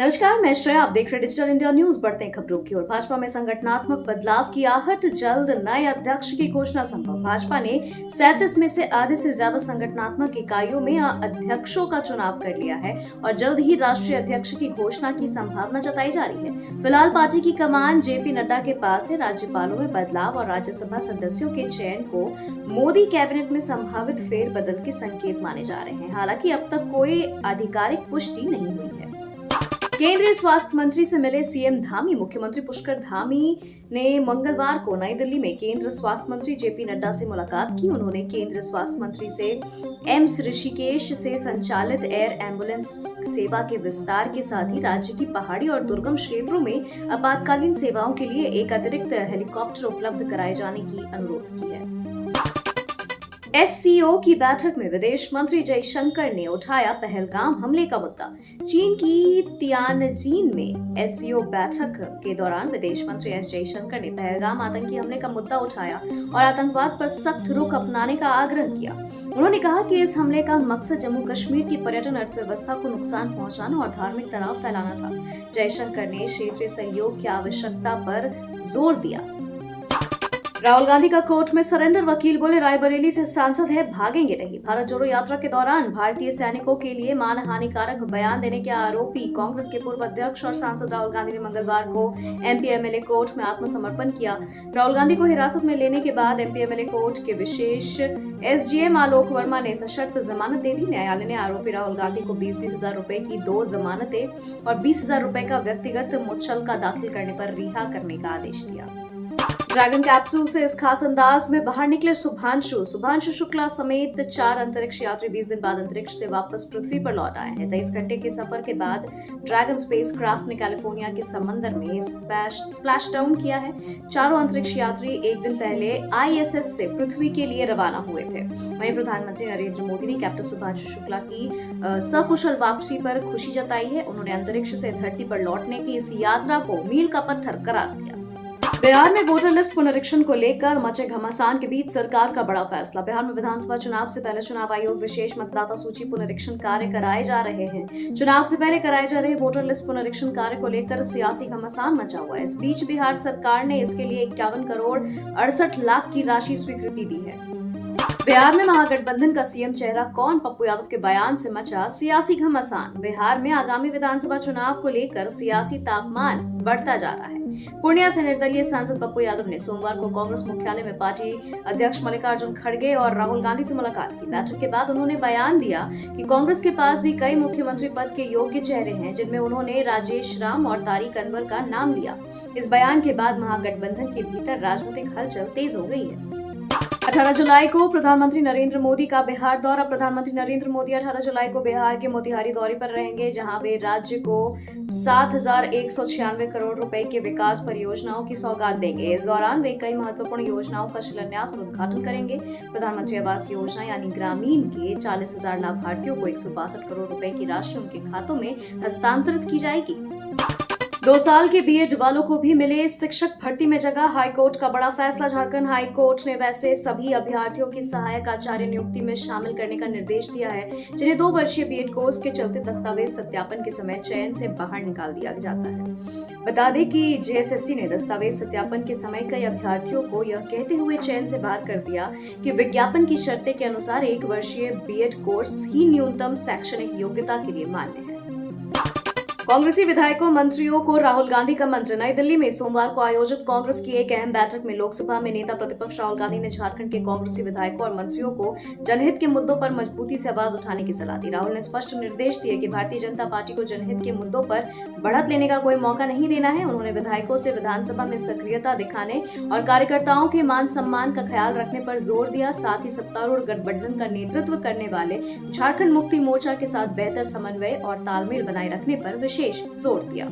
नमस्कार, मैं श्रेया। आप देख रहे डिजिटल इंडिया न्यूज। बढ़ते हैं खबरों की ओर। भाजपा में संगठनात्मक बदलाव की आहट, जल्द नए अध्यक्ष की घोषणा संभव। भाजपा ने 37 में से आधे से ज्यादा संगठनात्मक इकाइयों में अध्यक्षों का चुनाव कर लिया है और जल्द ही राष्ट्रीय अध्यक्ष की घोषणा की संभावना जताई जा रही है। फिलहाल पार्टी की कमान जेपी नड्डा के पास है। राज्यपालों में बदलाव और राज्यसभा सदस्यों के चयन को मोदी कैबिनेट में संभावित फेरबदल के संकेत माने जा रहे हैं। हालांकि अब तक कोई आधिकारिक पुष्टि नहीं हुई है। केंद्रीय स्वास्थ्य मंत्री से मिले सीएम धामी। मुख्यमंत्री पुष्कर धामी ने मंगलवार को नई दिल्ली में केंद्र स्वास्थ्य मंत्री जेपी नड्डा से मुलाकात की। उन्होंने केंद्रीय स्वास्थ्य मंत्री से एम्स ऋषिकेश से संचालित एयर एम्बुलेंस सेवा के विस्तार के साथ ही राज्य की पहाड़ी और दुर्गम क्षेत्रों में आपातकालीन सेवाओं के लिए एक अतिरिक्त हेलीकॉप्टर उपलब्ध कराए जाने की अनुरोध की है। एससीओ की बैठक में विदेश मंत्री जयशंकर ने उठाया पहलगाम हमले का मुद्दा। चीन की तियानजिन में एससीओ बैठक के दौरान विदेश मंत्री एस जयशंकर ने पहलगाम आतंकी हमले का मुद्दा उठाया और आतंकवाद पर सख्त रुख अपनाने का आग्रह किया। उन्होंने कहा कि इस हमले का मकसद जम्मू कश्मीर की पर्यटन अर्थव्यवस्था को नुकसान पहुंचाना और धार्मिक तनाव फैलाना था। जयशंकर ने क्षेत्रीय सहयोग की आवश्यकता पर जोर दिया। राहुल गांधी का कोर्ट में सरेंडर। वकील बोले, रायबरेली से सांसद है, भागेंगे नहीं। भारत जोड़ो यात्रा के दौरान भारतीय सैनिकों के लिए मानहानिकारक बयान देने के आरोपी कांग्रेस के पूर्व अध्यक्ष और सांसद राहुल गांधी ने मंगलवार को एमपी एमएलए कोर्ट में आत्मसमर्पण किया। राहुल गांधी को हिरासत में लेने के बाद एमपी एमएलए कोर्ट के विशेष एसडीएम आलोक वर्मा ने सशर्त जमानत दे दी। न्यायालय ने आरोपी राहुल गांधी को 20-20 हजार रुपए की 2 जमानतें और 20 हजार रुपए का व्यक्तिगत मुचलका दाखिल करने पर रिहा करने का आदेश दिया। ड्रैगन कैप्सूल से इस खास अंदाज में बाहर निकले शुभांशु शुक्ला समेत 4 अंतरिक्ष यात्री 20 दिन बाद अंतरिक्ष से वापस पृथ्वी पर लौट आए हैं। 23 घंटे के सफर के बाद ड्रैगन स्पेसक्राफ्ट ने कैलिफोर्निया के समंदर में स्प्लैश डाउन किया है। चारों अंतरिक्ष यात्री एक दिन पहले आईएसएस से पृथ्वी के लिए रवाना हुए थे। वहीं प्रधानमंत्री नरेंद्र मोदी ने कैप्टन शुभांशु शुक्ला की सकुशल वापसी पर खुशी जताई है। उन्होंने अंतरिक्ष से धरती पर लौटने की इस यात्रा को मील का पत्थर करार दिया। बिहार में वोटर लिस्ट पुनरीक्षण को लेकर मचे घमासान के बीच सरकार का बड़ा फैसला। बिहार में विधानसभा चुनाव से पहले चुनाव आयोग विशेष मतदाता सूची पुनरीक्षण कार्य कराए जा रहे हैं। चुनाव से पहले कराए जा रहे वोटर लिस्ट पुनरीक्षण कार्य को लेकर सियासी घमासान मचा हुआ है। इस बीच बिहार सरकार ने इसके लिए 51 करोड़ 68 लाख की राशि स्वीकृति दी है। बिहार में महागठबंधन का सीएम चेहरा कौन? पप्पू यादव के बयान से मचा सियासी घमासान। बिहार में आगामी विधानसभा चुनाव को लेकर सियासी तापमान बढ़ता जा रहा है। पूर्णिया से निर्दलीय सांसद पप्पू यादव ने सोमवार को कांग्रेस मुख्यालय में पार्टी अध्यक्ष मल्लिकार्जुन खड़गे और राहुल गांधी से मुलाकात की। बैठक के बाद उन्होंने बयान दिया कि कांग्रेस के पास भी कई मुख्यमंत्री पद के योग्य चेहरे हैं, जिनमें उन्होंने राजेश राम और तारिक अनवर का नाम लिया। इस बयान के बाद महागठबंधन के भीतर राजनीतिक हलचल तेज हो गई है। 18 जुलाई को प्रधानमंत्री नरेंद्र मोदी का बिहार दौरा। प्रधानमंत्री नरेंद्र मोदी 18 जुलाई को बिहार के मोतिहारी दौरे पर रहेंगे, जहां वे राज्य को 7,196 करोड़ रुपए के विकास परियोजनाओं की सौगात देंगे। इस दौरान वे कई महत्वपूर्ण योजनाओं का शिलान्यास और उद्घाटन करेंगे। प्रधानमंत्री आवास योजना यानी ग्रामीण के 40,000 लाभार्थियों को 162 करोड़ रुपए की राशि उनके खातों में हस्तांतरित की जाएगी। 2 साल के बीएड वालों को भी मिले शिक्षक भर्ती में जगह। हाईकोर्ट का बड़ा फैसला। झारखंड हाईकोर्ट ने वैसे सभी अभ्यर्थियों की सहायक आचार्य नियुक्ति में शामिल करने का निर्देश दिया है जिन्हें 2 वर्षीय बीएड कोर्स के चलते दस्तावेज सत्यापन के समय चयन से बाहर निकाल दिया जाता है। बता दें कि जेएसएससी ने दस्तावेज सत्यापन के समय कई अभ्यर्थियों को यह कहते हुए चयन से बाहर कर दिया कि विज्ञापन की शर्तें के अनुसार 1 वर्षीय बीएड कोर्स ही न्यूनतम शैक्षणिक योग्यता के लिए मान्य है। कांग्रेसी विधायकों मंत्रियों को राहुल गांधी का मंत्र। नई दिल्ली में सोमवार को आयोजित कांग्रेस की एक अहम बैठक में लोकसभा में नेता प्रतिपक्ष राहुल गांधी ने झारखंड के कांग्रेसी विधायकों और मंत्रियों को जनहित के मुद्दों पर मजबूती से आवाज उठाने की सलाह दी। राहुल ने स्पष्ट निर्देश दिए कि भारतीय जनता पार्टी को जनहित के मुद्दों पर बढ़त लेने का कोई मौका नहीं देना है। उन्होंने विधायकों से विधानसभा में सक्रियता दिखाने और कार्यकर्ताओं के मान सम्मान का ख्याल रखने पर जोर दिया। साथ ही सत्तारूढ़ गठबंधन का नेतृत्व करने वाले झारखंड मुक्ति मोर्चा के साथ बेहतर समन्वय और तालमेल बनाए रखने पर विशेष जोर दिया।